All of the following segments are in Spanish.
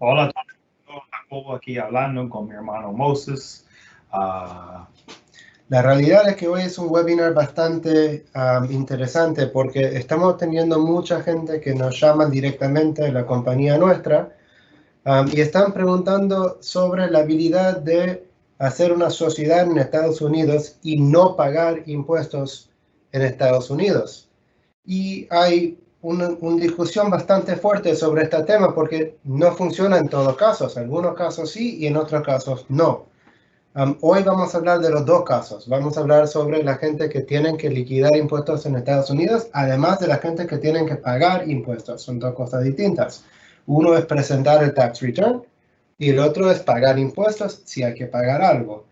Hola a todos, Jacobo aquí hablando con mi hermano Moses. La realidad es que hoy es un webinar bastante interesante porque estamos teniendo mucha gente que nos llaman directamente de la compañía nuestra y están preguntando sobre la habilidad de hacer una sociedad en Estados Unidos y no pagar impuestos en Estados Unidos. Y hay una discusión bastante fuerte sobre este tema porque no funciona en todos casos. En algunos casos sí y en otros casos no. Hoy vamos a hablar de los dos casos. Vamos a hablar sobre la gente que tienen que liquidar impuestos en Estados Unidos, además de la gente que tienen que pagar impuestos. Son dos cosas distintas. Uno es presentar el tax return y el otro es pagar impuestos si hay que pagar algo.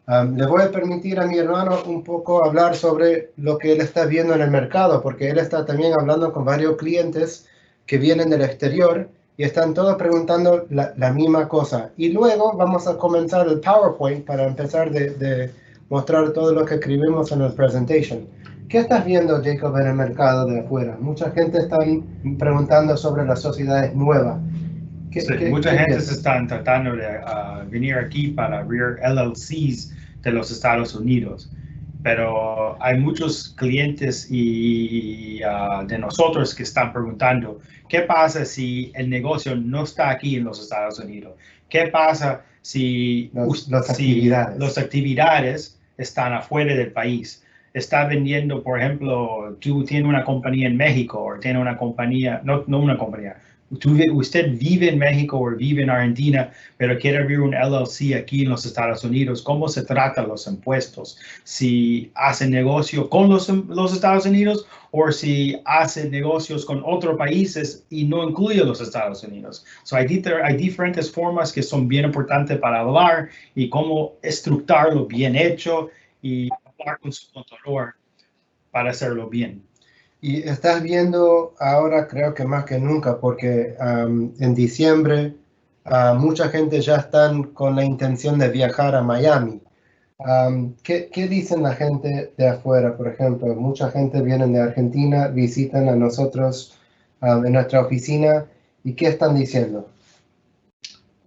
Le voy a permitir a mi hermano un poco hablar sobre lo que él está viendo en el mercado, porque él está también hablando con varios clientes que vienen del exterior y están todos preguntando la misma cosa. Y luego vamos a comenzar el PowerPoint para empezar de mostrar todo lo que escribimos en el presentation. ¿Qué estás viendo, Jacob, en el mercado de afuera? Mucha gente está preguntando sobre las sociedades nuevas. Mucha gente se está tratando de venir aquí para abrir LLCs de los Estados Unidos, pero hay muchos clientes y de nosotros que están preguntando, ¿qué pasa si el negocio no está aquí en los Estados Unidos? ¿Qué pasa si las actividades están afuera del país? Está vendiendo, por ejemplo, tú tienes una compañía en México o tiene una compañía, no una compañía, usted vive en México o vive en Argentina, pero quiere abrir un LLC aquí en los Estados Unidos. ¿Cómo se tratan los impuestos? Si hace negocio con los Estados Unidos o si hace negocios con otros países y no incluye los Estados Unidos. Hay diferentes formas que son bien importantes para hablar y cómo estructurarlo bien hecho y hablar con su contador para hacerlo bien. Y estás viendo ahora, creo que más que nunca, porque en diciembre mucha gente ya están con la intención de viajar a Miami. ¿Qué dicen la gente de afuera? Por ejemplo, mucha gente viene de Argentina, visitan a nosotros en nuestra oficina. ¿Y qué están diciendo?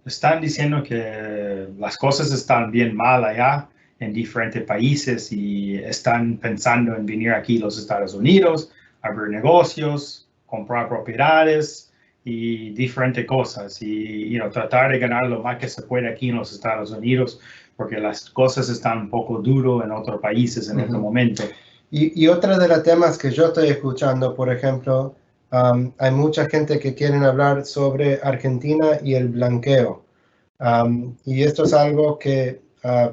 Están diciendo que las cosas están bien mal allá en diferentes países y están pensando en venir aquí a los Estados Unidos, abrir negocios, comprar propiedades y diferentes cosas y tratar de ganar lo más que se puede aquí en los Estados Unidos porque las cosas están un poco duro en otros países en este momento. Y otra de los temas que yo estoy escuchando, por ejemplo, hay mucha gente que quieren hablar sobre Argentina y el blanqueo. Y esto es algo que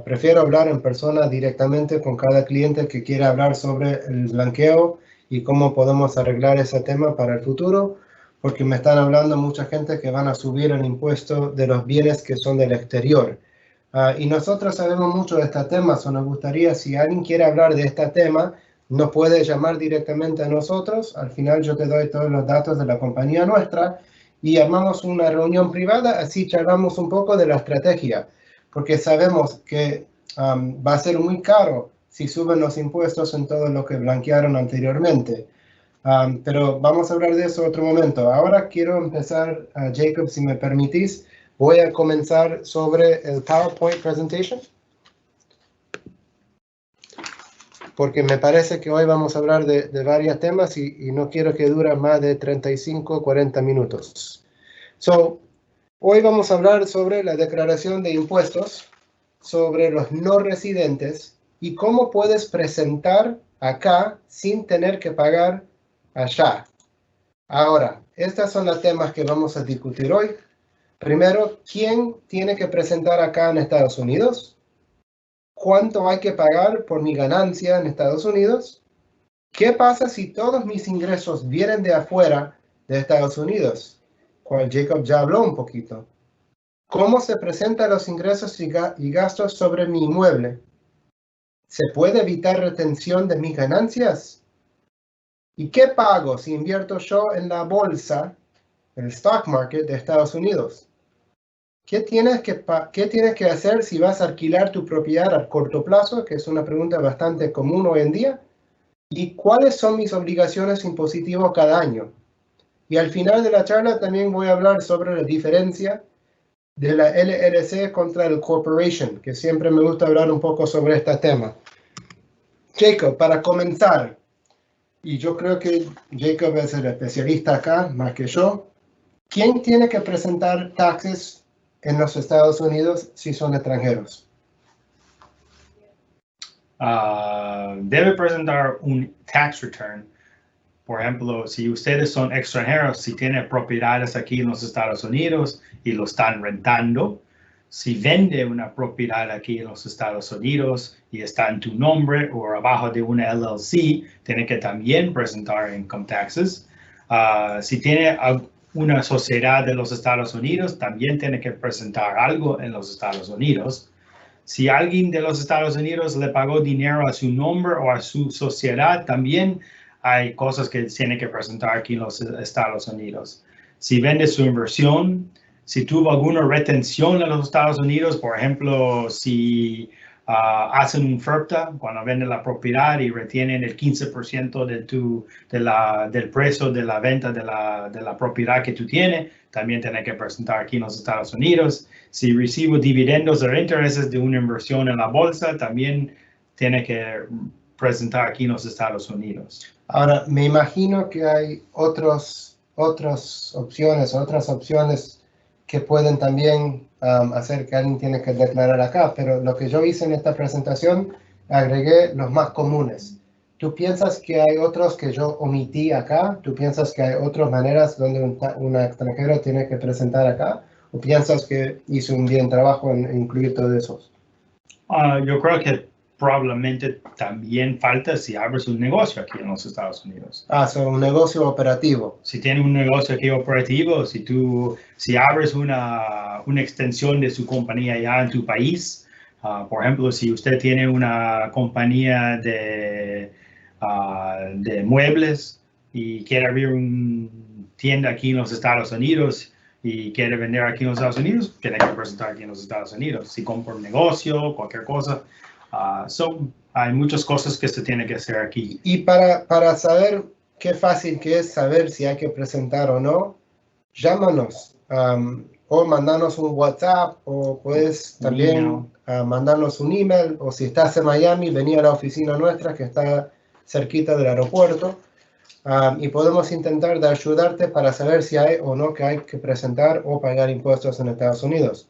prefiero hablar en persona directamente con cada cliente que quiera hablar sobre el blanqueo y cómo podemos arreglar ese tema para el futuro, porque me están hablando mucha gente que van a subir el impuesto de los bienes que son del exterior. Y nosotros sabemos mucho de este tema, nos gustaría, si alguien quiere hablar de este tema, nos puede llamar directamente a nosotros. Al final yo te doy todos los datos de la compañía nuestra y armamos una reunión privada, así charlamos un poco de la estrategia, porque sabemos que va a ser muy caro si suben los impuestos en todo lo que blanquearon anteriormente. Pero vamos a hablar de eso otro momento. Ahora quiero empezar, Jacob, si me permitís, voy a comenzar sobre el PowerPoint presentation, porque me parece que hoy vamos a hablar de varios temas y no quiero que dure más de 35 o 40 minutos. Hoy vamos a hablar sobre la declaración de impuestos, sobre los no residentes y cómo puedes presentar acá sin tener que pagar allá. Ahora, estos son los temas que vamos a discutir hoy. Primero, ¿quién tiene que presentar acá en Estados Unidos? ¿Cuánto hay que pagar por mi ganancia en Estados Unidos? ¿Qué pasa si todos mis ingresos vienen de afuera de Estados Unidos? Cual Jacob ya habló un poquito. ¿Cómo se presentan los ingresos y gastos sobre mi inmueble? ¿Se puede evitar retención de mis ganancias? ¿Y qué pago si invierto yo en la bolsa, el stock market de Estados Unidos? ¿Qué tienes que hacer si vas a alquilar tu propiedad a corto plazo? Que es una pregunta bastante común hoy en día. ¿Y cuáles son mis obligaciones impositivas cada año? Y al final de la charla también voy a hablar sobre la diferencia de la LLC contra el corporation, que siempre me gusta hablar un poco sobre este tema. Jacob, para comenzar, y yo creo que Jacob es el especialista acá, más que yo, ¿quién tiene que presentar taxes en los Estados Unidos si son extranjeros? Debe presentar un tax return. Por ejemplo, si ustedes son extranjeros, si tienen propiedades aquí en los Estados Unidos y lo están rentando, si vende una propiedad aquí en los Estados Unidos y está en tu nombre o abajo de una LLC, tiene que también presentar income taxes. Si tiene una sociedad de los Estados Unidos, también tiene que presentar algo en los Estados Unidos. Si alguien de los Estados Unidos le pagó dinero a su nombre o a su sociedad, también hay cosas que tiene que presentar aquí en los Estados Unidos. Si vende su inversión, si tuvo alguna retención en los Estados Unidos, por ejemplo, si hacen un FIRPTA cuando venden la propiedad y retienen el 15% del precio de la venta de la propiedad que tú tienes, también tiene que presentar aquí en los Estados Unidos. Si recibo dividendos o intereses de una inversión en la bolsa, también tiene que presentar aquí en los Estados Unidos. Ahora, me imagino que hay otras opciones que pueden también hacer que alguien tiene que declarar acá, pero lo que yo hice en esta presentación, agregué los más comunes. ¿Tú piensas que hay otros que yo omití acá? ¿Tú piensas que hay otras maneras donde un extranjero tiene que presentar acá? ¿O piensas que hice un bien trabajo en incluir todos esos? Yo creo que probablemente también falta si abres un negocio aquí en los Estados Unidos. Un negocio operativo. Si tiene un negocio aquí operativo, si abres una extensión de su compañía ya en tu país, por ejemplo, si usted tiene una compañía de muebles y quiere abrir una tienda aquí en los Estados Unidos y quiere vender aquí en los Estados Unidos, tiene que presentar aquí en los Estados Unidos. Si compra un negocio, cualquier cosa, hay muchas cosas que se tiene que hacer aquí. Y para saber qué fácil que es saber si hay que presentar o no, llámanos o mandanos un WhatsApp o puedes también mandarnos un email, o si estás en Miami, vení a la oficina nuestra que está cerquita del aeropuerto y podemos intentar de ayudarte para saber si hay o no que hay que presentar o pagar impuestos en Estados Unidos.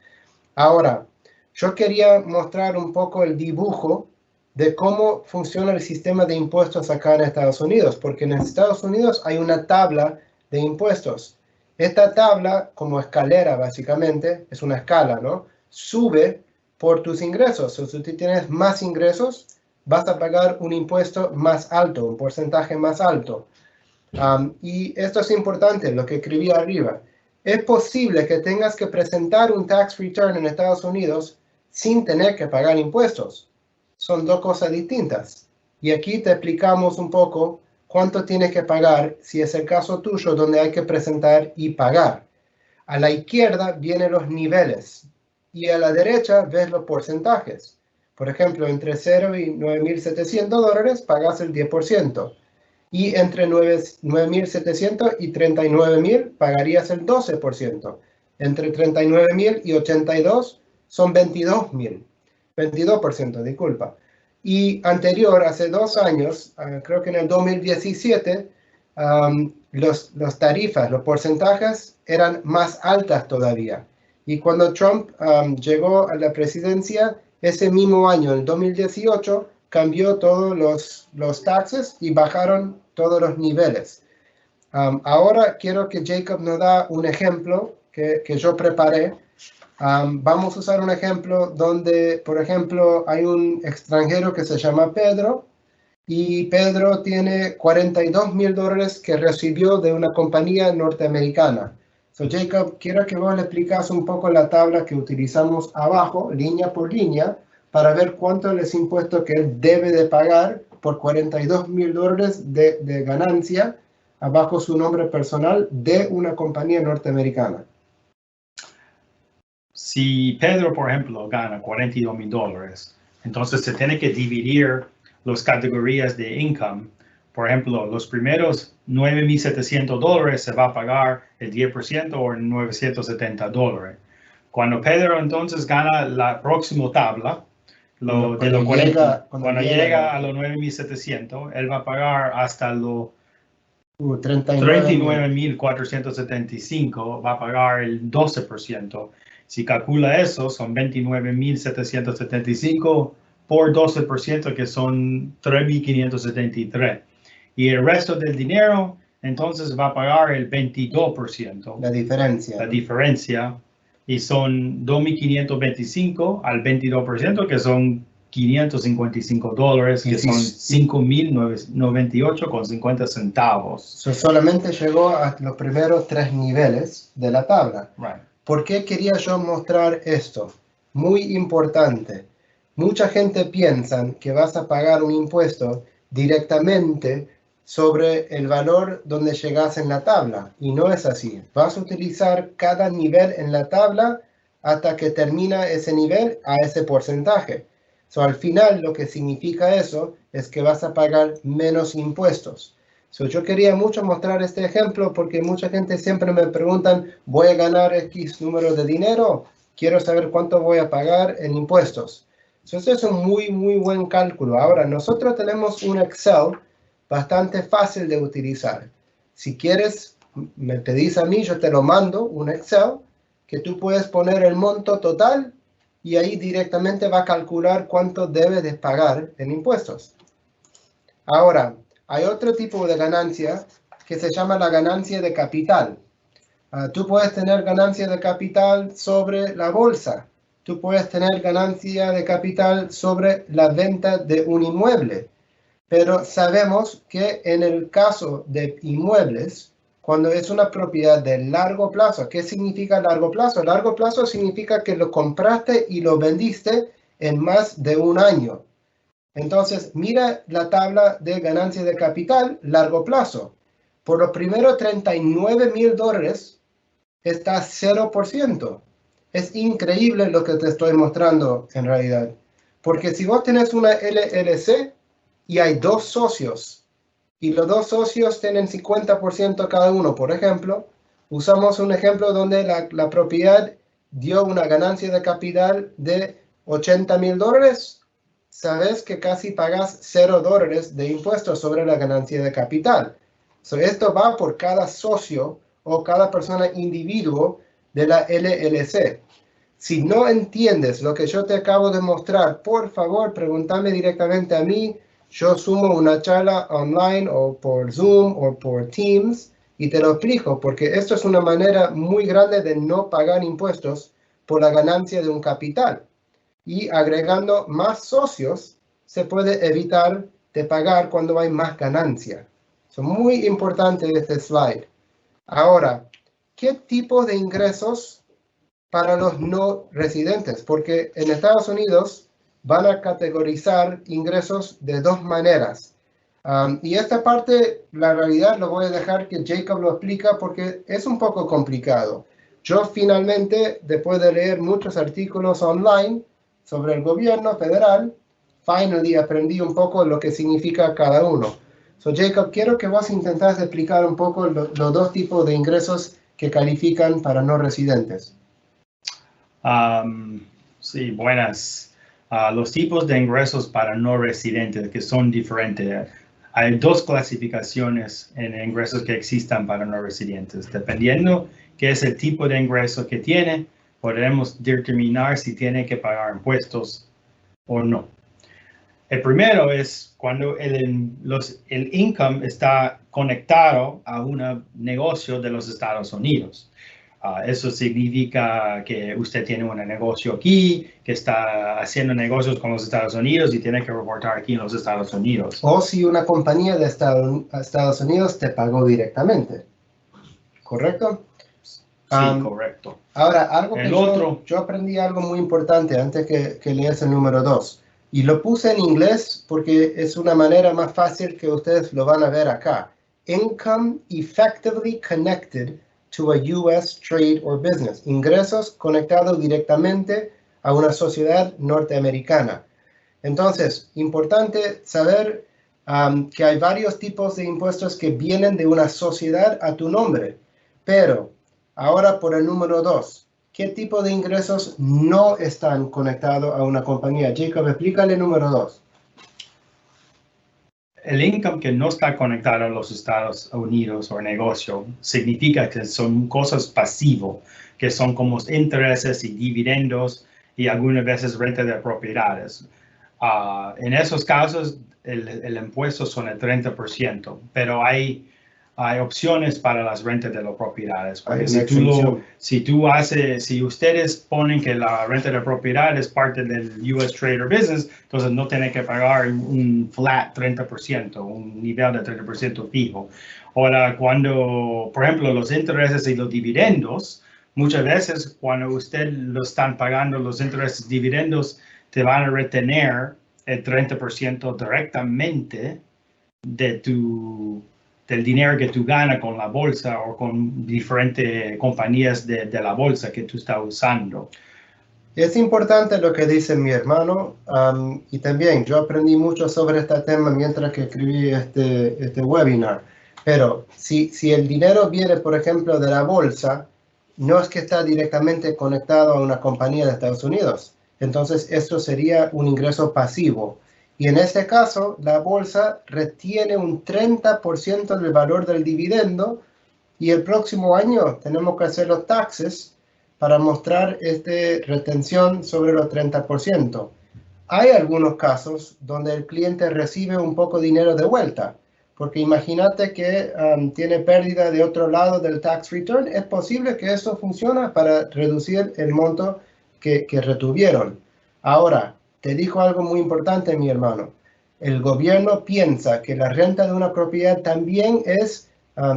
Ahora, yo quería mostrar un poco el dibujo de cómo funciona el sistema de impuestos acá en Estados Unidos, porque en Estados Unidos hay una tabla de impuestos. Esta tabla, como escalera básicamente, es una escala, ¿no? Sube por tus ingresos. O si tú tienes más ingresos, vas a pagar un impuesto más alto, un porcentaje más alto. Y esto es importante, lo que escribí arriba. Es posible que tengas que presentar un tax return en Estados Unidos sin tener que pagar impuestos. Son dos cosas distintas. Y aquí te explicamos un poco cuánto tienes que pagar si es el caso tuyo donde hay que presentar y pagar. A la izquierda vienen los niveles y a la derecha ves los porcentajes. Por ejemplo, entre 0 y $9,700 pagas el 10%. Y entre 9,700 y 39,000 pagarías el 12%. Entre 39,000 y 82 son 22%, disculpa. Y anterior, hace 2 años, creo que en el 2017, los tarifas, los porcentajes eran más altas todavía. Y cuando Trump llegó a la presidencia, ese mismo año, en 2018, cambió todos los taxes y bajaron todos los niveles. Ahora quiero que Jacob nos da un ejemplo que yo preparé. Vamos a usar un ejemplo donde, por ejemplo, hay un extranjero que se llama Pedro y Pedro tiene $42,000 que recibió de una compañía norteamericana. So, Jacob, quiero que vos le explicas un poco la tabla que utilizamos abajo, línea por línea, para ver cuánto es el impuesto que él debe de pagar por $42,000 de ganancia abajo su nombre personal de una compañía norteamericana. Si Pedro, por ejemplo, gana $42,000, entonces se tiene que dividir las categorías de income. Por ejemplo, los primeros $9,700 se va a pagar el 10% o $970. Cuando Pedro entonces gana la próxima tabla, cuando llega a los 9.700, él va a pagar hasta los 39.475, va a pagar el 12%. Si calcula eso, son 29.775 por 12%, que son 3.573. Y el resto del dinero, entonces va a pagar el 22%. La diferencia. La diferencia. Y son 2.525 al 22%, que son $555, que son $5.098.50. Solamente llegó a los primeros 3 niveles de la tabla. Right. ¿Por qué quería yo mostrar esto? Muy importante. Mucha gente piensa que vas a pagar un impuesto directamente sobre el valor donde llegas en la tabla, y no es así. Vas a utilizar cada nivel en la tabla hasta que termina ese nivel a ese porcentaje. Al final, lo que significa eso es que vas a pagar menos impuestos. Yo quería mucho mostrar este ejemplo porque mucha gente siempre me preguntan, ¿voy a ganar X número de dinero? Quiero saber cuánto voy a pagar en impuestos. Eso es un muy buen cálculo. Ahora, nosotros tenemos un Excel bastante fácil de utilizar. Si quieres, me pedís a mí, yo te lo mando, un Excel, que tú puedes poner el monto total y ahí directamente va a calcular cuánto debes de pagar en impuestos. Ahora, hay otro tipo de ganancia que se llama la ganancia de capital. Tú puedes tener ganancia de capital sobre la bolsa. Tú puedes tener ganancia de capital sobre la venta de un inmueble. Pero sabemos que en el caso de inmuebles, cuando es una propiedad de largo plazo, ¿qué significa largo plazo? Largo plazo significa que lo compraste y lo vendiste en más de un año. Entonces, mira la tabla de ganancia de capital largo plazo. Por los primeros $39,000 está 0%. Es increíble lo que te estoy mostrando en realidad. Porque si vos tenés una LLC y hay 2 socios, y los 2 socios tienen 50% cada uno, por ejemplo, usamos un ejemplo donde la propiedad dio una ganancia de capital de $80,000, sabes que casi pagas $0 de impuestos sobre la ganancia de capital. Esto va por cada socio o cada persona individuo de la LLC. Si no entiendes lo que yo te acabo de mostrar, por favor, pregúntame directamente a mí. Yo sumo una charla online o por Zoom o por Teams y te lo explico, porque esto es una manera muy grande de no pagar impuestos por la ganancia de un capital. Y agregando más socios, se puede evitar de pagar cuando hay más ganancia. Es muy importante este slide. Ahora, ¿qué tipo de ingresos para los no residentes? Porque en Estados Unidos van a categorizar ingresos de 2 maneras. Y esta parte, la realidad, lo voy a dejar que Jacob lo explica porque es un poco complicado. Yo finalmente, después de leer muchos artículos online sobre el gobierno federal, finally aprendí un poco lo que significa cada uno. Jacob, quiero que vos intentes explicar un poco los 2 tipos de ingresos que califican para no residentes. Sí, buenas. Los tipos de ingresos para no residentes que son diferentes. Hay 2 clasificaciones en ingresos que existan para no residentes. Dependiendo qué es el tipo de ingreso que tiene, podremos determinar si tiene que pagar impuestos o no. El primero es cuando el income está conectado a un negocio de los Estados Unidos. Eso significa que usted tiene un negocio aquí, que está haciendo negocios con los Estados Unidos y tiene que reportar aquí en los Estados Unidos. O si una compañía de Estados Unidos te pagó directamente. ¿Correcto? Sí, correcto. Ahora, algo que yo aprendí algo muy importante antes que leas el número 2. Y lo puse en inglés porque es una manera más fácil que ustedes lo van a ver acá. Income effectively connected to a U.S. trade or business. Ingresos conectados directamente a una sociedad norteamericana. Entonces, importante saber que hay varios tipos de impuestos que vienen de una sociedad a tu nombre. Pero, ahora por el número 2. ¿qué tipo de ingresos no están conectados a una compañía? Jacob, explícale número 2. El income que no está conectado a los Estados Unidos o negocio significa que son cosas pasivas, que son como intereses y dividendos y algunas veces renta de propiedades. En esos casos, el impuesto son el 30%, pero hay opciones para las rentas de las propiedades. Porque si ustedes ponen que la renta de propiedad es parte del US Trader Business, entonces no tienen que pagar un flat 30%, un nivel de 30% fijo. Ahora, cuando, por ejemplo, los intereses y los dividendos, muchas veces cuando usted lo están pagando los intereses y dividendos, te van a retener el 30% directamente del dinero que tú ganas con la bolsa o con diferentes compañías de la bolsa que tú estás usando. Es importante lo que dice mi hermano, y también yo aprendí mucho sobre este tema mientras que escribí este webinar. Pero si el dinero viene, por ejemplo, de la bolsa, no es que está directamente conectado a una compañía de Estados Unidos. Entonces, esto sería un ingreso pasivo. Y en este caso, la bolsa retiene un 30% del valor del dividendo y el próximo año tenemos que hacer los taxes para mostrar esta retención sobre los 30%. Hay algunos casos donde el cliente recibe un poco de dinero de vuelta, porque imagínate que tiene pérdida de otro lado del tax return, es posible que eso funcione para reducir el monto que retuvieron. Ahora, te dijo algo muy importante, mi hermano. El gobierno piensa que la renta de una propiedad también es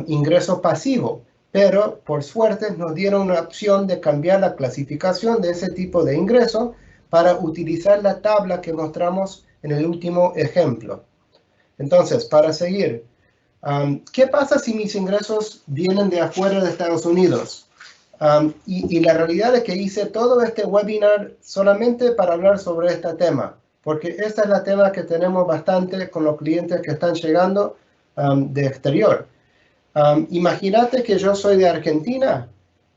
ingreso pasivo, pero por suerte nos dieron una opción de cambiar la clasificación de ese tipo de ingreso para utilizar la tabla que mostramos en el último ejemplo. Entonces, para seguir, ¿qué pasa si mis ingresos vienen de afuera de Estados Unidos? Y la realidad es que hice todo este webinar solamente para hablar sobre este tema, porque este es el tema que tenemos bastante con los clientes que están llegando de exterior. Imagínate que yo soy de Argentina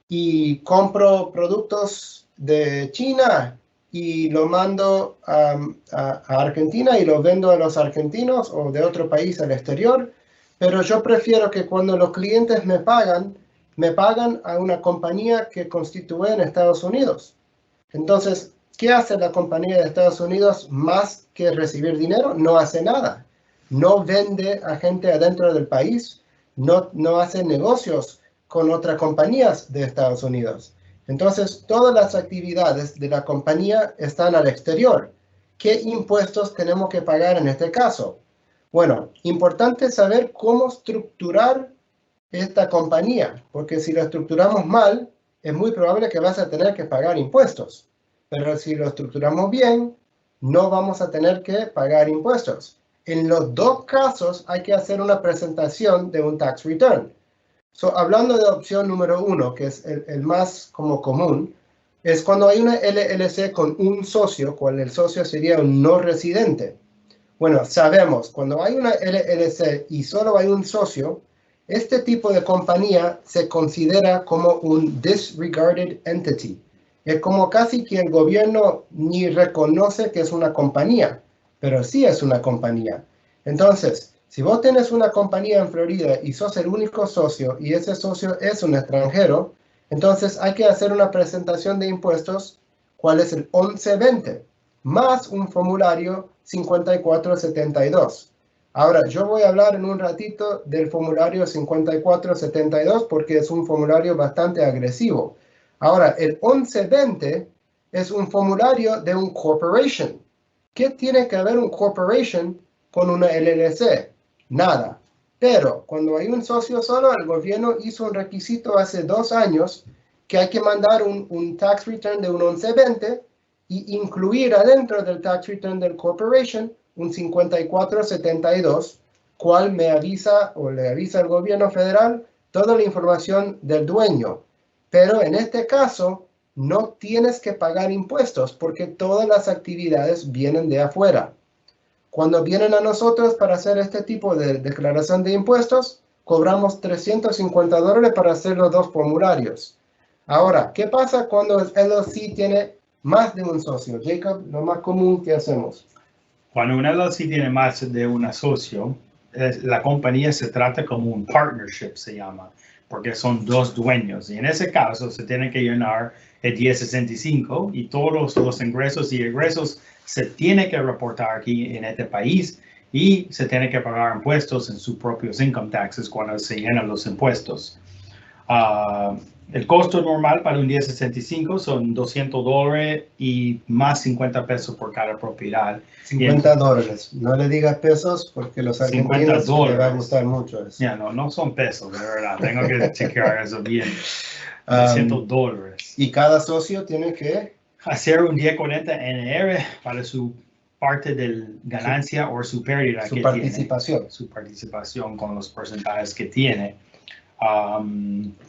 y compro productos de China y lo mando a Argentina y lo vendo a los argentinos o de otro país al exterior, pero yo prefiero que cuando los clientes me pagan a una compañía que constituye en Estados Unidos. Entonces, ¿qué hace la compañía de Estados Unidos más que recibir dinero? No hace nada. No vende a gente adentro del país, no hace negocios con otras compañías de Estados Unidos. Entonces, todas las actividades de la compañía están al exterior. ¿Qué impuestos tenemos que pagar en este caso? Bueno, importante saber cómo estructurar esta compañía, porque si lo estructuramos mal, es muy probable que vas a tener que pagar impuestos. Pero si lo estructuramos bien, no vamos a tener que pagar impuestos. En los dos casos hay que hacer una presentación de un tax return. Hablando de opción número 1, que es el más como común, es cuando hay una LLC con un socio, cual el socio sería un no residente. Bueno, sabemos, cuando hay una LLC y solo hay un socio, este tipo de compañía se considera como un disregarded entity. Es como casi que el gobierno ni reconoce que es una compañía, pero sí es una compañía. Entonces, si vos tenés una compañía en Florida y sos el único socio y ese socio es un extranjero, entonces hay que hacer una presentación de impuestos, ¿cuál es el 1120? Más un formulario 5472. Ahora, yo voy a hablar en un ratito del formulario 5472 porque es un formulario bastante agresivo. Ahora, el 1120 es un formulario de un corporation. ¿Qué tiene que ver un corporation con una LLC? Nada. Pero cuando hay un socio solo, el gobierno hizo un requisito hace 2 años que hay que mandar un tax return de un 1120 y incluir adentro del tax return del corporation un 5472, cual me avisa o le avisa al gobierno federal toda la información del dueño. Pero en este caso, no tienes que pagar impuestos porque todas las actividades vienen de afuera. Cuando vienen a nosotros para hacer este tipo de declaración de impuestos, cobramos $350 para hacer los 2 formularios. Ahora, ¿qué pasa cuando el LLC tiene más de un socio? Jacob, lo más común que hacemos. Cuando un LLC tiene más de un socio, la compañía se trata como un partnership, se llama, porque son dos dueños. Y en ese caso se tiene que llenar el 1065 y todos los ingresos y egresos se tiene que reportar aquí en este país y se tiene que pagar impuestos en sus propios income taxes cuando se llenan los impuestos. El costo normal para un 1065 son $200 y más 50 pesos por cada propiedad. $50. No le digas pesos porque los argentinos les va a gustar mucho eso. Ya, no son pesos, de verdad. Tengo que chequear eso bien. $200. Y cada socio tiene que hacer un 1040 NR para su parte de ganancia o su pérdida su participación. Tiene, su participación con los porcentajes que tiene.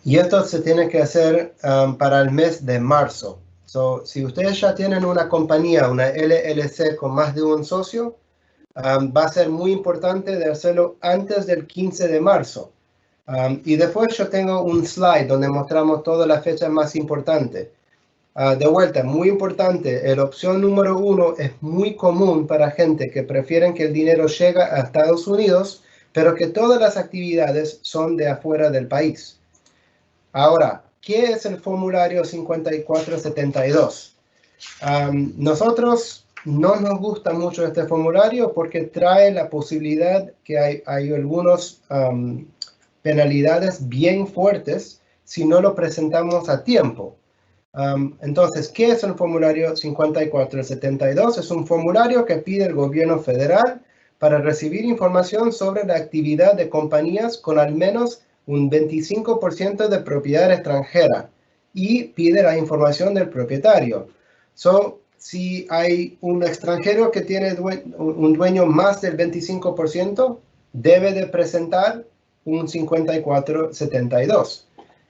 Y esto se tiene que hacer para el mes de marzo. Si ustedes ya tienen una compañía, una LLC con más de un socio, va a ser muy importante de hacerlo antes del 15 de marzo. Y después yo tengo un slide donde mostramos todas las fechas más importantes. De vuelta, muy importante, la opción número 1 es muy común para gente que prefieren que el dinero llegue a Estados Unidos, pero que todas las actividades son de afuera del país. Ahora, ¿qué es el formulario 5472? Nosotros no nos gusta mucho este formulario porque trae la posibilidad que hay algunas penalidades bien fuertes si no lo presentamos a tiempo. Entonces, ¿qué es el formulario 5472? Es un formulario que pide el gobierno federal para recibir información sobre la actividad de compañías con al menos un 25% de propiedad extranjera y pide la información del propietario. Si hay un extranjero que tiene un dueño más del 25%, debe de presentar un 5472.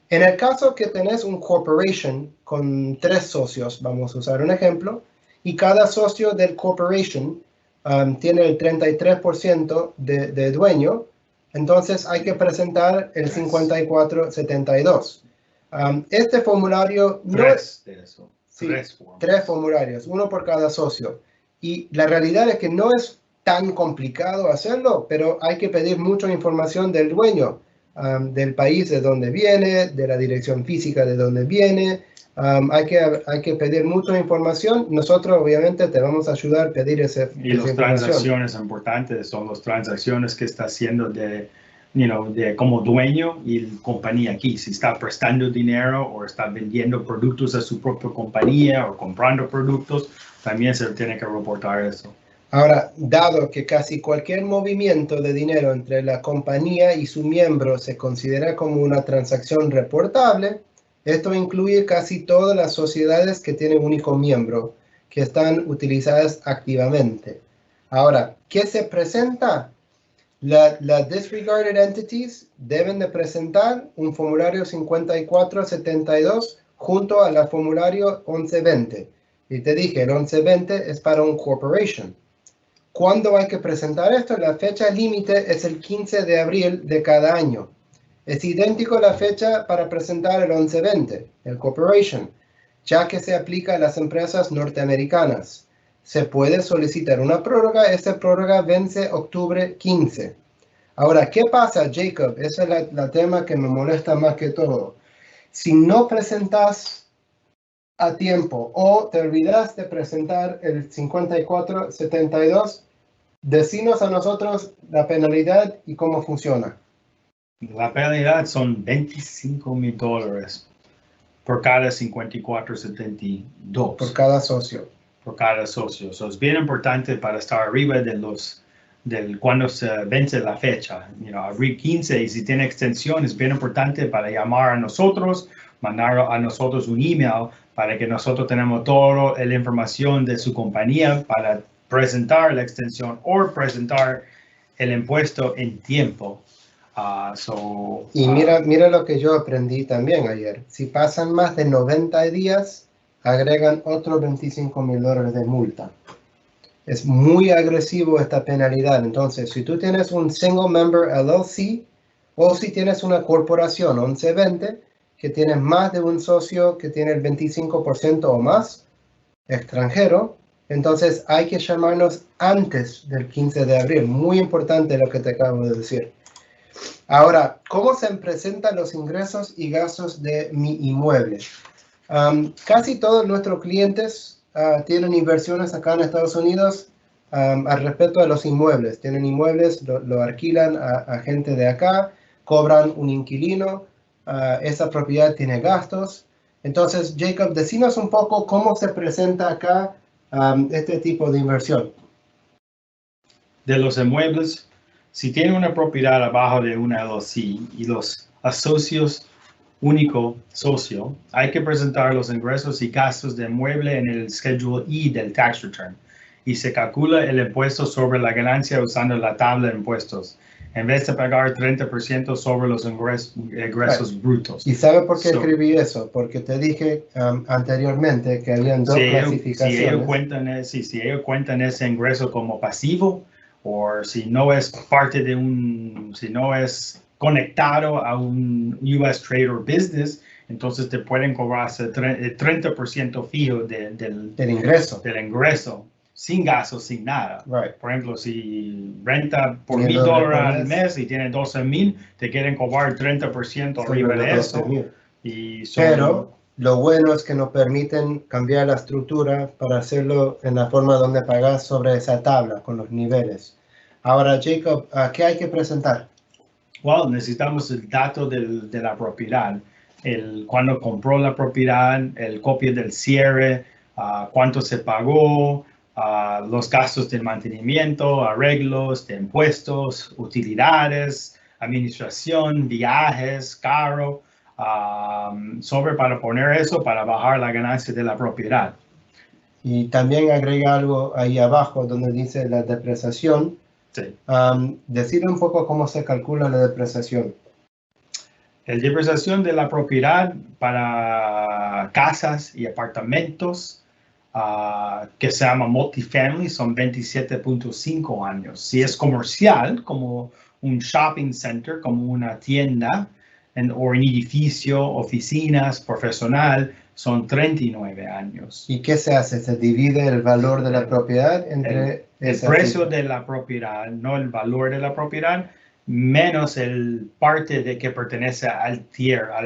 En el caso que tenés un corporation con 3 socios, vamos a usar un ejemplo, y cada socio del corporation tiene el 33% de dueño, entonces hay que presentar el 5472. Este formulario... Tres de eso. Sí, 3 formularios, uno por cada socio. Y la realidad es que no es tan complicado hacerlo, pero hay que pedir mucha información del dueño, del país de donde viene, de la dirección física de donde viene. Hay que pedir mucha información. Nosotros obviamente te vamos a ayudar a pedir esa información. Y las transacciones importantes son las transacciones que está haciendo de como dueño y compañía aquí. Si está prestando dinero o está vendiendo productos a su propia compañía o comprando productos, también se tiene que reportar eso. Ahora, dado que casi cualquier movimiento de dinero entre la compañía y su miembro se considera como una transacción reportable, esto incluye casi todas las sociedades que tienen un único miembro, que están utilizadas activamente. Ahora, ¿qué se presenta? Las disregarded entities deben de presentar un formulario 5472 junto a la formulario 1120. Y te dije, el 1120 es para un corporation. ¿Cuándo hay que presentar esto? La fecha límite es el 15 de abril de cada año. Es idéntico a la fecha para presentar el 1120, el corporation, ya que se aplica a las empresas norteamericanas. Se puede solicitar una prórroga, esa prórroga vence octubre 15. Ahora, ¿qué pasa, Jacob? Ese es el tema que me molesta más que todo. Si no presentas a tiempo o te olvidas de presentar el 5472, decinos a nosotros la penalidad y cómo funciona. La penalidad son $25,000 por cada 5472. Por cada socio. Por cada socio. So, es bien importante para estar arriba de cuando se vence la fecha. Abril 15, y si tiene extensión, es bien importante para llamar a nosotros, mandar a nosotros un email para que nosotros tenemos toda la información de su compañía para presentar la extensión o presentar el impuesto en tiempo. Y mira lo que yo aprendí también ayer. Si pasan más de 90 días, agregan otros $25,000 de multa. Es muy agresivo esta penalidad. Entonces, si tú tienes un single member LLC o si tienes una corporación 1120, que tienes más de un socio que tiene el 25% o más extranjero, entonces hay que llamarnos antes del 15 de abril. Muy importante lo que te acabo de decir. Ahora, ¿cómo se presentan los ingresos y gastos de mi inmueble? Casi todos nuestros clientes tienen inversiones acá en Estados Unidos al respecto de los inmuebles. Tienen inmuebles, lo alquilan a gente de acá, cobran un inquilino, esa propiedad tiene gastos. Entonces, Jacob, decinos un poco cómo se presenta acá este tipo de inversión. De los inmuebles, si tiene una propiedad abajo de una LLC y los socios, único socio, hay que presentar los ingresos y gastos de inmueble en el Schedule E del Tax Return y se calcula el impuesto sobre la ganancia usando la tabla de impuestos, en vez de pagar 30% sobre los ingresos brutos. ¿Y sabe por qué escribí eso? Porque te dije anteriormente que habían dos clasificaciones. Si ellos cuentan ese ingreso como pasivo, o si no es parte de si no es conectado a un US Trade or Business, entonces te pueden cobrar el 30% fijo del ingreso, sin gastos, sin nada. Right. Por ejemplo, si renta por $1,000 al mes y tiene 12,000, te quieren cobrar 30% arriba de eso. Pero lo bueno es que nos permiten cambiar la estructura para hacerlo en la forma donde pagas sobre esa tabla con los niveles. Ahora, Jacob, ¿qué hay que presentar? Well, necesitamos el dato de la propiedad, cuando compró la propiedad, el copia del cierre, cuánto se pagó, los gastos de mantenimiento, arreglos, de impuestos, utilidades, administración, viajes, carro, para poner eso para bajar la ganancia de la propiedad. Y también agrega algo ahí abajo donde dice la depreciación. Sí. Decir un poco cómo se calcula la depreciación. La depreciación de la propiedad para casas y apartamentos que se llama multifamily son 27.5 años. Si es comercial, como un shopping center, como una tienda o un edificio, oficinas, profesional, son 39 años. ¿Y qué se hace? ¿Se divide el valor de la propiedad entre el precio de la propiedad, no el valor de la propiedad, menos el parte de que pertenece al tierra.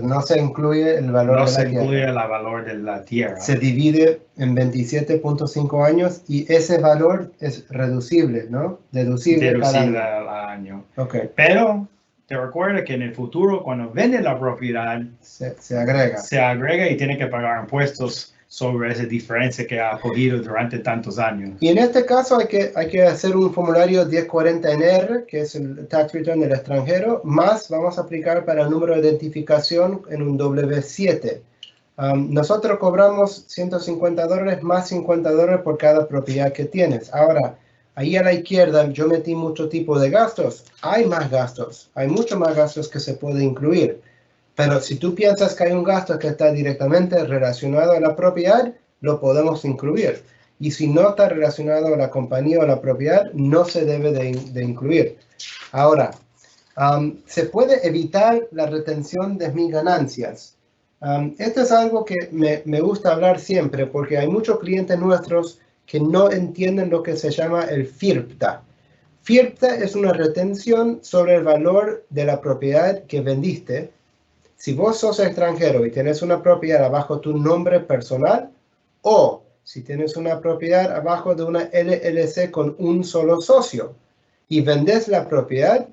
No se incluye el valor de la tierra. No se incluye el valor de la tierra. Se divide en 27.5 años y ese valor es reducible, ¿no? Deducible al año. Okay. Pero te recuerda que en el futuro, cuando vende la propiedad, se agrega. Se agrega y tiene que pagar impuestos sobre esa diferencia que ha cogido durante tantos años. Y en este caso hay que hacer un formulario 1040NR, que es el Tax Return del extranjero, más vamos a aplicar para el número de identificación en un W7. Nosotros cobramos $150 más $50 por cada propiedad que tienes. Ahora, ahí a la izquierda yo metí mucho tipo de gastos. Hay más gastos, hay mucho más gastos que se puede incluir. Pero si tú piensas que hay un gasto que está directamente relacionado a la propiedad, lo podemos incluir. Y si no está relacionado a la compañía o la propiedad, no se debe de incluir. Ahora, se puede evitar la retención de mis ganancias. Esto es algo que me gusta hablar siempre porque hay muchos clientes nuestros que no entienden lo que se llama el FIRPTA. FIRPTA es una retención sobre el valor de la propiedad que vendiste. Si vos sos extranjero y tienes una propiedad abajo tu nombre personal, o si tienes una propiedad abajo de una LLC con un solo socio y vendes la propiedad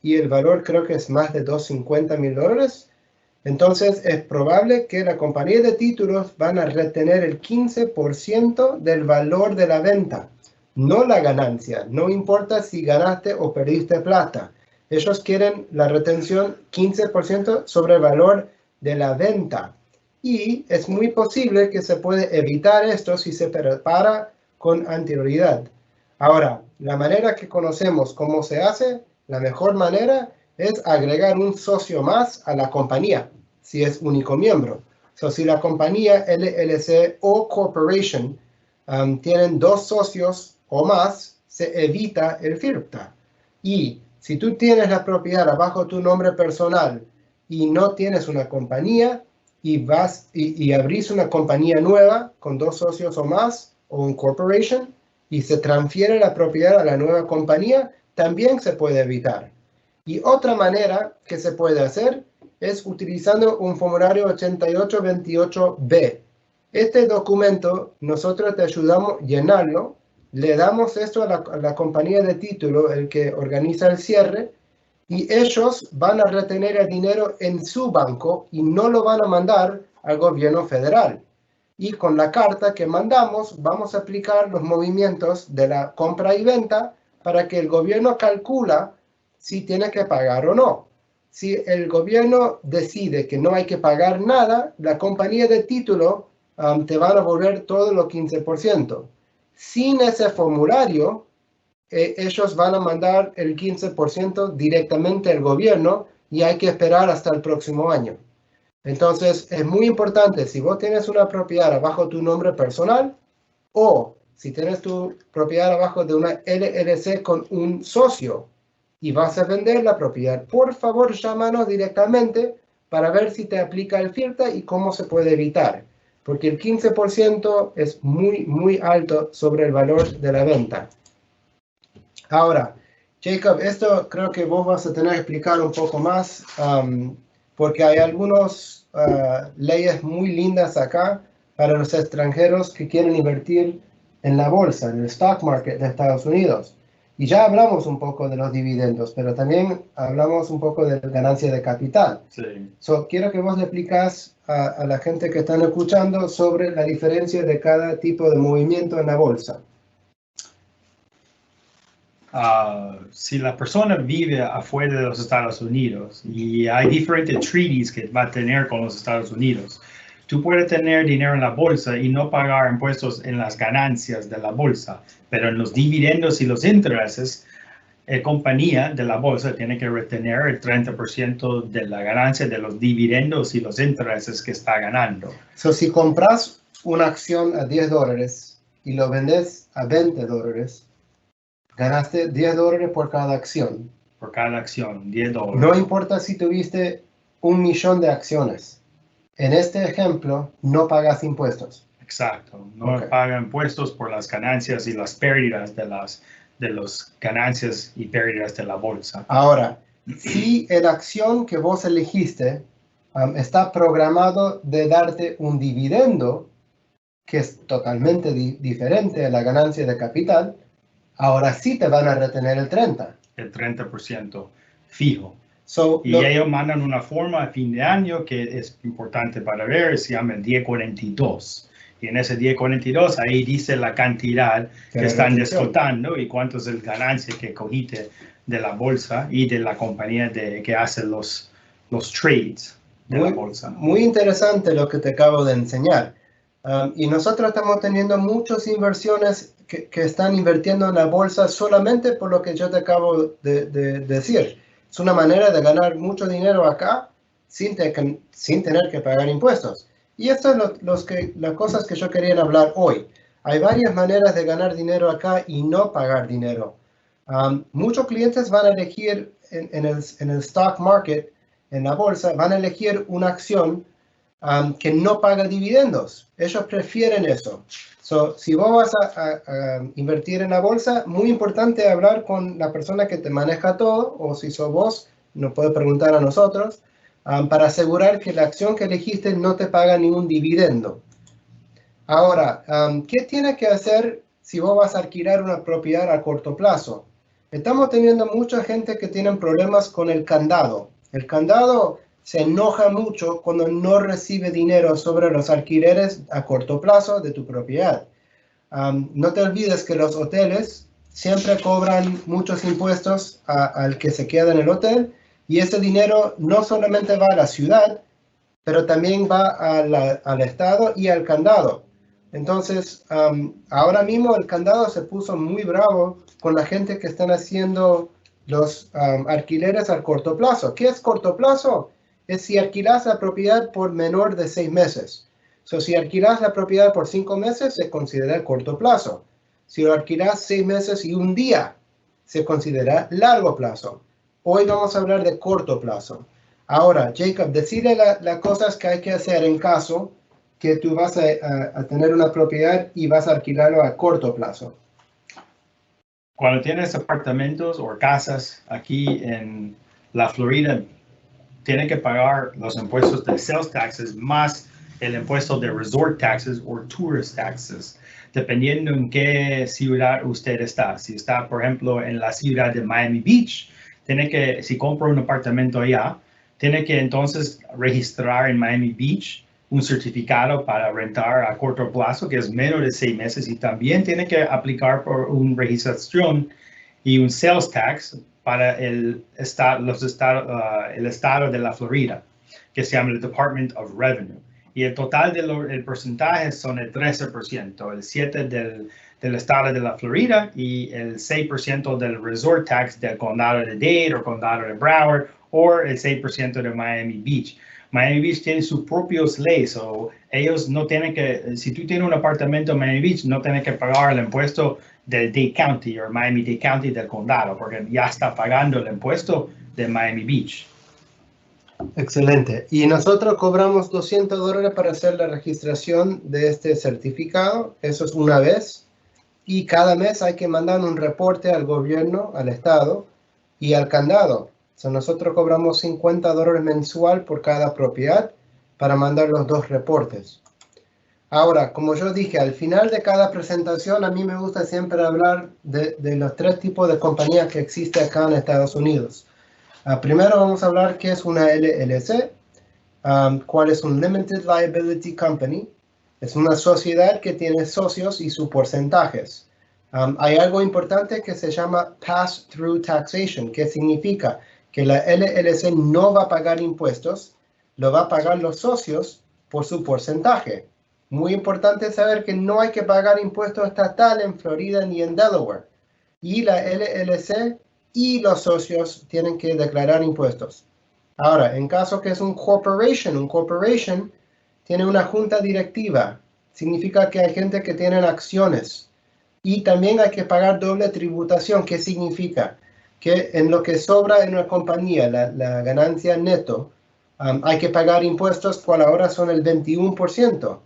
y el valor creo que es más de $250,000, entonces es probable que la compañía de títulos van a retener el 15% del valor de la venta, no la ganancia. No importa si ganaste o perdiste plata. Ellos quieren la retención 15% sobre el valor de la venta. Y es muy posible que se puede evitar esto si se prepara con anterioridad. Ahora, la manera que conocemos cómo se hace, la mejor manera es agregar un socio más a la compañía, si es único miembro. Si la compañía LLC o Corporation tienen 2 socios o más, se evita el FIRPTA. Y Si tú tienes la propiedad bajo tu nombre personal y no tienes una compañía y vas y abrís una compañía nueva con 2 socios o más o un corporation y se transfiere la propiedad a la nueva compañía, también se puede evitar. Y otra manera que se puede hacer es utilizando un formulario 8828B. Este documento nosotros te ayudamos a llenarlo, le damos esto a la compañía de título, el que organiza el cierre, y ellos van a retener el dinero en su banco y no lo van a mandar al gobierno federal. Y con la carta que mandamos vamos a aplicar los movimientos de la compra y venta para que el gobierno calcula si tiene que pagar o no. Si el gobierno decide que no hay que pagar nada, la compañía de título te van a volver todo lo 15%. Sin ese formulario, ellos van a mandar el 15% directamente al gobierno y hay que esperar hasta el próximo año. Entonces, es muy importante, si vos tienes una propiedad abajo tu nombre personal o si tienes tu propiedad abajo de una LLC con un socio y vas a vender la propiedad, por favor, llámanos directamente para ver si te aplica el FIRTA y cómo se puede evitar. Porque el 15% es muy, muy alto sobre el valor de la venta. Ahora, Jacob, esto creo que vos vas a tener que explicar un poco más, porque hay algunas leyes muy lindas acá para los extranjeros que quieren invertir en la bolsa, en el stock market de Estados Unidos. Y ya hablamos un poco de los dividendos, pero también hablamos un poco de ganancia de capital. Sí. Quiero que vos le explicas a la gente que están escuchando sobre la diferencia de cada tipo de movimiento en la bolsa. Si la persona vive afuera de los Estados Unidos y hay diferentes treaties que va a tener con los Estados Unidos, tú puedes tener dinero en la bolsa y no pagar impuestos en las ganancias de la bolsa, pero en los dividendos y los intereses, la compañía de la bolsa tiene que retener el 30% de la ganancia de los dividendos y los intereses que está ganando. Si compras una acción a $10 y lo vendes a $20, ganaste $10 por cada acción. Por cada acción, $10. No importa si tuviste 1 millón de acciones. En este ejemplo, no pagas impuestos. Exacto. No pagan impuestos por las ganancias y las pérdidas de las ganancias y pérdidas de la bolsa. Ahora, si la acción que vos elegiste está programado de darte un dividendo, que es totalmente diferente a la ganancia de capital, ahora sí te van a retener el 30%. El 30% fijo. Ellos mandan una forma a fin de año que es importante para ver, se llama el 1042. Y en ese 1042 ahí dice la cantidad que están descontando y cuánto es el ganancia que cogiste de la bolsa y de la compañía que hace los trades de la bolsa. Muy interesante lo que te acabo de enseñar. Y nosotros estamos teniendo muchas inversiones que están invirtiendo en la bolsa solamente por lo que yo te acabo de decir. Es una manera de ganar mucho dinero acá sin tener que pagar impuestos. Y esto es las cosas que yo quería hablar hoy. Hay varias maneras de ganar dinero acá y no pagar dinero. Muchos clientes van a elegir en el stock market, en la bolsa, van a elegir una acción que no paga dividendos. Ellos prefieren eso. Si vos vas a invertir en la bolsa, muy importante hablar con la persona que te maneja todo, o si sos vos, nos puedes preguntar a nosotros, para asegurar que la acción que elegiste no te paga ningún dividendo. Ahora, ¿qué tienes que hacer si vos vas a alquilar una propiedad a corto plazo? Estamos teniendo mucha gente que tiene problemas con el candado. El candado se enoja mucho cuando no recibe dinero sobre los alquileres a corto plazo de tu propiedad. No te olvides que los hoteles siempre cobran muchos impuestos al que se queda en el hotel, y ese dinero no solamente va a la ciudad, pero también va al estado y al candado. Entonces, ahora mismo el candado se puso muy bravo con la gente que están haciendo los alquileres a corto plazo. ¿Qué es corto plazo? Es si alquilas la propiedad por menor de 6 meses. Si alquilas la propiedad por 5 meses, se considera corto plazo. Si lo alquilas 6 meses y un día, se considera largo plazo. Hoy vamos a hablar de corto plazo. Ahora, Jacob, decide las cosas que hay que hacer en caso que tú vas a tener una propiedad y vas a alquilarlo a corto plazo. Cuando tienes apartamentos o casas aquí en la Florida, tiene que pagar los impuestos de sales taxes más el impuesto de resort taxes o tourist taxes, dependiendo en qué ciudad usted está. Si está, por ejemplo, en la ciudad de Miami Beach, tiene que, si compra un apartamento allá, tiene que entonces registrar en Miami Beach un certificado para rentar a corto plazo, que es menos de 6 meses, y también tiene que aplicar por una registración y un sales tax para el estado de la Florida, que se llama el Department of Revenue. Y el total del porcentaje son el 13%, el 7% del estado de la Florida y el 6% del resort tax del condado de Dade o condado de Broward o el 6% de Miami Beach. Miami Beach tiene sus propias leyes, o ellos no tienen que, si tú tienes un apartamento en Miami Beach, no tienes que pagar el impuesto del Dade County o Miami-Dade County del condado, porque ya está pagando el impuesto de Miami Beach. Excelente. Y nosotros cobramos $200 para hacer la registración de este certificado. Eso es una vez. Y cada mes hay que mandar un reporte al gobierno, al estado y al condado. So, nosotros cobramos $50 mensual por cada propiedad para mandar los 2 reportes. Ahora, como yo dije, al final de cada presentación, a mí me gusta siempre hablar de los 3 tipos de compañías que existen acá en Estados Unidos. Primero vamos a hablar qué es una LLC, cuál es un Limited Liability Company. Es una sociedad que tiene socios y sus porcentajes. Hay algo importante que se llama Pass-Through Taxation, que significa que la LLC no va a pagar impuestos, lo va a pagar los socios por su porcentaje. Muy importante saber que no hay que pagar impuestos estatal en Florida ni en Delaware. Y la LLC y los socios tienen que declarar impuestos. Ahora, en caso que es un corporation tiene una junta directiva. Significa que hay gente que tiene acciones. Y también hay que pagar doble tributación. ¿Qué significa? Que en lo que sobra en una compañía, la ganancia neto, hay que pagar impuestos, cual ahora son el 21%.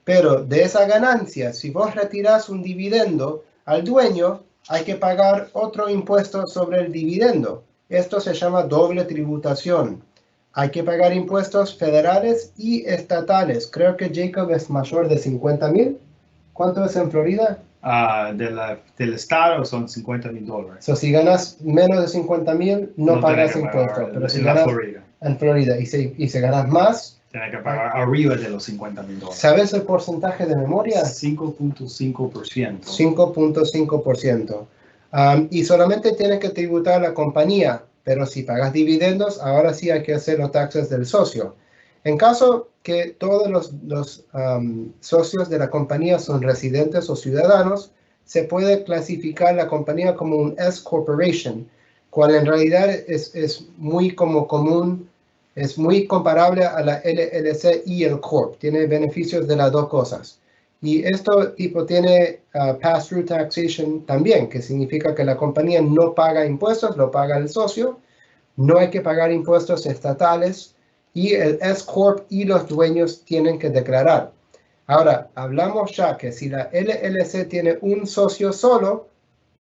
Pero de esa ganancia, si vos retirás un dividendo al dueño, hay que pagar otro impuesto sobre el dividendo. Esto se llama doble tributación. Hay que pagar impuestos federales y estatales. Creo que Jacob es mayor de 50,000. ¿Cuánto es en Florida? Del estado son $50,000. So, si ganas menos de 50,000, no pagas impuestos. Pero si ganas en Florida y si ganas más, tienes que pagar arriba de los $50,000. ¿Sabes el porcentaje de memoria? 5.5%. 5.5%. Y solamente tienes que tributar a la compañía, pero si pagas dividendos, ahora sí hay que hacer los taxes del socio. En caso que todos los socios de la compañía son residentes o ciudadanos, se puede clasificar la compañía como un S Corporation, cual en realidad es muy común. Es muy comparable a la LLC y el Corp. Tiene beneficios de las 2 cosas. Y esto tipo tiene pass-through taxation también, que significa que la compañía no paga impuestos, lo paga el socio. No hay que pagar impuestos estatales. Y el S-Corp y los dueños tienen que declarar. Ahora, hablamos ya que si la LLC tiene un socio solo,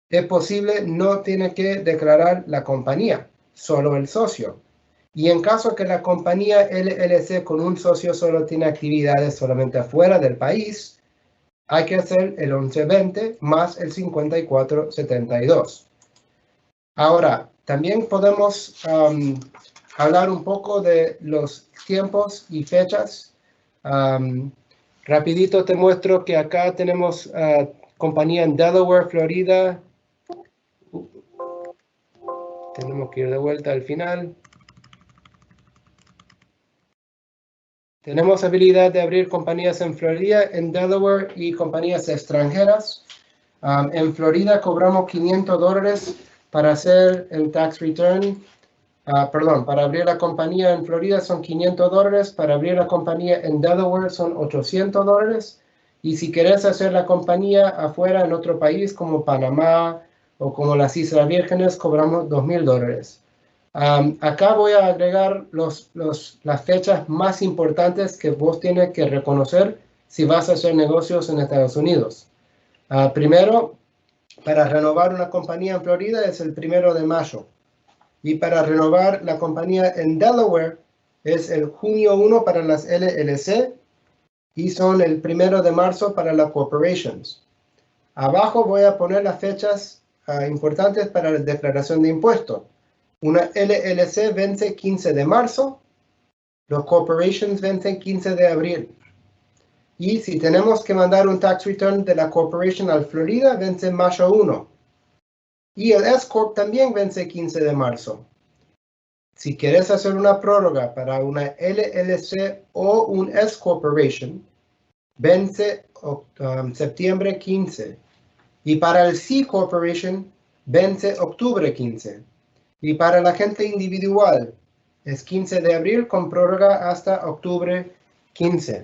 es posible no tiene que declarar la compañía, solo el socio. Y en caso que la compañía LLC con un socio solo tiene actividades solamente afuera del país, hay que hacer el 1120 más el 5472. Ahora, también podemos hablar un poco de los tiempos y fechas. Rapidito te muestro que acá tenemos compañía en Delaware, Florida. Tenemos que ir de vuelta al final. Tenemos habilidad de abrir compañías en Florida, en Delaware y compañías extranjeras. En Florida cobramos $500 para hacer el tax return. Para abrir la compañía en Florida son $500. Para abrir la compañía en Delaware son $800. Y si querés hacer la compañía afuera en otro país como Panamá o como las Islas Vírgenes, cobramos $2,000. Acá voy a agregar las fechas más importantes que vos tienes que reconocer si vas a hacer negocios en Estados Unidos. Primero, para renovar una compañía en Florida es el 1 de mayo. Y para renovar la compañía en Delaware es el junio 1 para las LLC y son el 1 de marzo para las corporations. Abajo voy a poner las fechas importantes para la declaración de impuestos. Una LLC vence 15 de marzo, los corporations vencen 15 de abril. Y si tenemos que mandar un tax return de la corporation al Florida, vence mayo 1. Y el S-Corp también vence 15 de marzo. Si quieres hacer una prórroga para una LLC o un S-Corporation, vence septiembre 15. Y para el C-Corporation, vence octubre 15. Y para la gente individual, es 15 de abril con prórroga hasta octubre 15.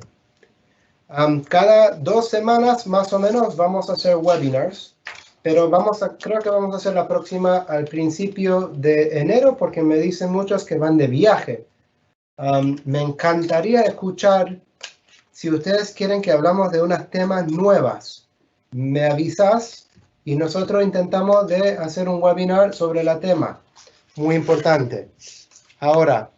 Cada 2 semanas más o menos vamos a hacer webinars, pero creo que vamos a hacer la próxima al principio de enero porque me dicen muchos que van de viaje. Me encantaría escuchar si ustedes quieren que hablamos de unas temas nuevas. Me avisas y nosotros intentamos de hacer un webinar sobre el tema. Muy importante. Ahora,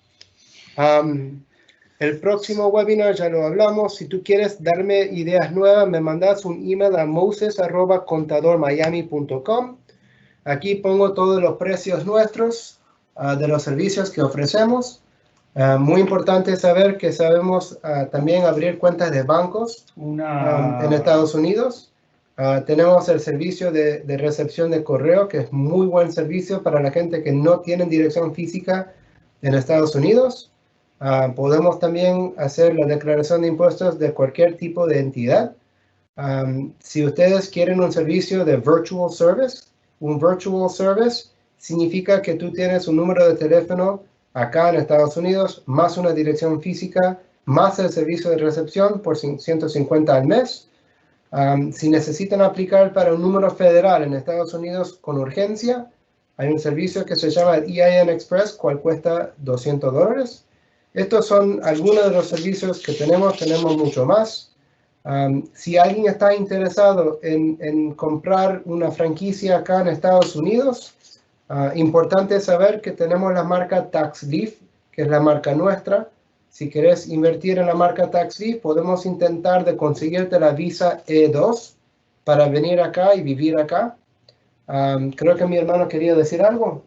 el próximo webinar ya lo hablamos. Si tú quieres darme ideas nuevas, me mandas un email a moses@contadormiami.com. Aquí pongo todos los precios nuestros de los servicios que ofrecemos. Muy importante saber que sabemos también abrir cuentas de bancos en Estados Unidos. Tenemos el servicio de recepción de correo, que es muy buen servicio para la gente que no tiene dirección física en Estados Unidos. Podemos también hacer la declaración de impuestos de cualquier tipo de entidad. Si ustedes quieren un servicio de virtual service, un virtual service significa que tú tienes un número de teléfono acá en Estados Unidos, más una dirección física, más el servicio de recepción por 150 al mes. Si necesitan aplicar para un número federal en Estados Unidos con urgencia, hay un servicio que se llama EIN Express, cual cuesta $200. Estos son algunos de los servicios que tenemos mucho más. Si alguien está interesado en comprar una franquicia acá en Estados Unidos, importante saber que tenemos la marca TaxLeaf, que es la marca nuestra. Si querés invertir en la marca TaxLeaf, podemos intentar de conseguirte la visa E2 para venir acá y vivir acá. Creo que mi hermano quería decir algo.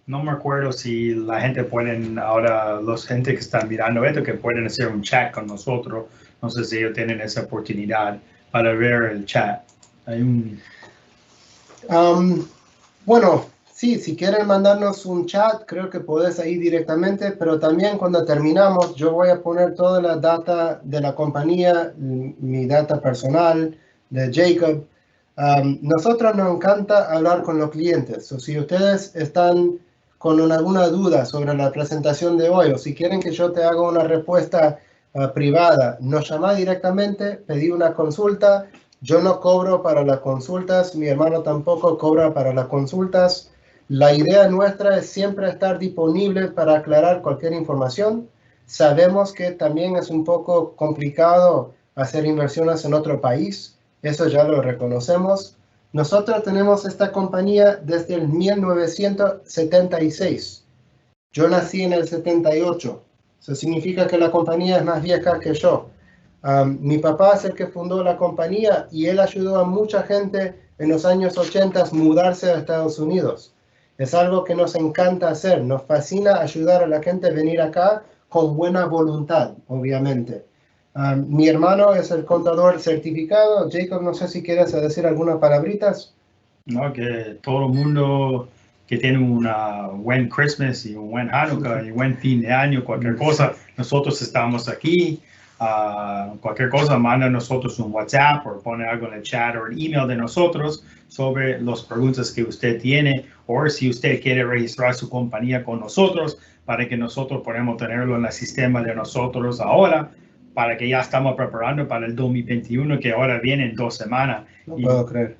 No me acuerdo si la gente pueden, ahora los gente que están mirando esto, que pueden hacer un chat con nosotros. No sé si ellos tienen esa oportunidad para ver el chat. Bueno, sí, si quieren mandarnos un chat, creo que podés ahí directamente, pero también cuando terminamos, yo voy a poner toda la data de la compañía, mi data personal, de Jacob. Nosotros nos encanta hablar con los clientes, o si ustedes están con alguna duda sobre la presentación de hoy, o si quieren que yo te haga una respuesta privada, nos llama directamente, pedí una consulta. Yo no cobro para las consultas, mi hermano tampoco cobra para las consultas. La idea nuestra es siempre estar disponible para aclarar cualquier información. Sabemos que también es un poco complicado hacer inversiones en otro país, eso ya lo reconocemos. Nosotros tenemos esta compañía desde el 1976. Yo nací en el 78. Eso significa que la compañía es más vieja que yo. Mi papá es el que fundó la compañía y él ayudó a mucha gente en los años 80 a mudarse a Estados Unidos. Es algo que nos encanta hacer, nos fascina ayudar a la gente a venir acá con buena voluntad, obviamente. Mi hermano es el contador certificado. Jacob, no sé si quieres decir algunas palabritas. No, que todo el mundo que tiene una buen Christmas y un buen Hanukkah y un buen fin de año, cualquier cosa, nosotros estamos aquí. Cualquier cosa, manda a nosotros un WhatsApp o pone algo en el chat o el email de nosotros sobre las preguntas que usted tiene o si usted quiere registrar su compañía con nosotros para que nosotros podamos tenerlo en el sistema de nosotros ahora, para que ya estamos preparando para el 2021 que ahora viene en 2 semanas. No puedo creer.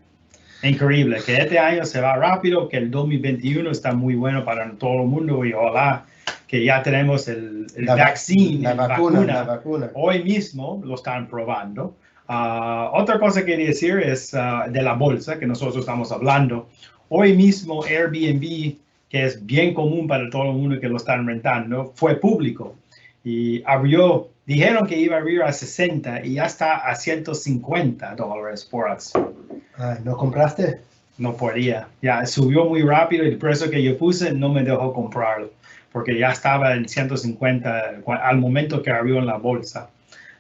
Increíble, que este año se va rápido, que el 2021 está muy bueno para todo el mundo y ojalá que ya tenemos el vaccine, la vacuna. Hoy mismo lo están probando. Otra cosa que quería decir es de la bolsa que nosotros estamos hablando. Hoy mismo Airbnb, que es bien común para todo el mundo que lo están rentando, fue público y abrió. Dijeron que iba a abrir a 60 y ya está a $150 por acción. ¿No compraste? No podía. Ya subió muy rápido y el precio que yo puse no me dejó comprarlo porque ya estaba en 150 al momento que abrió en la bolsa.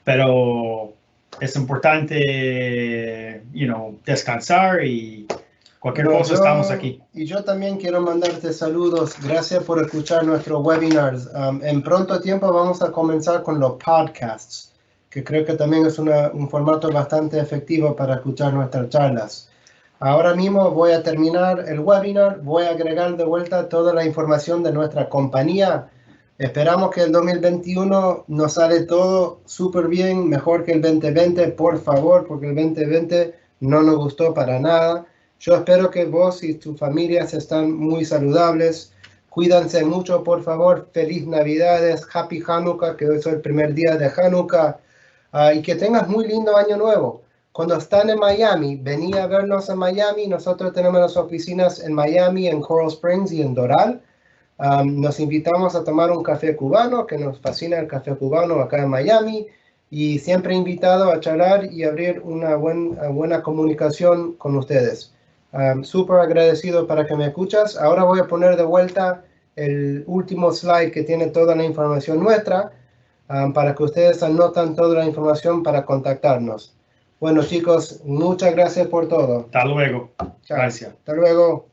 Pero es importante, descansar y cualquier cosa estamos aquí. Y yo también quiero mandarte saludos. Gracias por escuchar nuestros webinars. En pronto tiempo vamos a comenzar con los podcasts, que creo que también es un formato bastante efectivo para escuchar nuestras charlas. Ahora mismo voy a terminar el webinar. Voy a agregar de vuelta toda la información de nuestra compañía. Esperamos que el 2021 nos sale todo súper bien, mejor que el 2020, por favor, porque el 2020 no nos gustó para nada. Yo espero que vos y tus familias están muy saludables. Cuídense mucho, por favor. Feliz Navidades, Happy Hanukkah, que hoy es el primer día de Hanukkah. Y que tengas muy lindo año nuevo. Cuando están en Miami, vení a vernos en Miami. Nosotros tenemos las oficinas en Miami, en Coral Springs y en Doral. Nos invitamos a tomar un café cubano, que nos fascina el café cubano acá en Miami. Y siempre invitado a charlar y abrir una buena comunicación con ustedes. Súper agradecido para que me escuchas. Ahora voy a poner de vuelta el último slide que tiene toda la información nuestra para que ustedes anoten toda la información para contactarnos. Bueno, chicos, muchas gracias por todo. Hasta luego. Chao. Gracias. Hasta luego.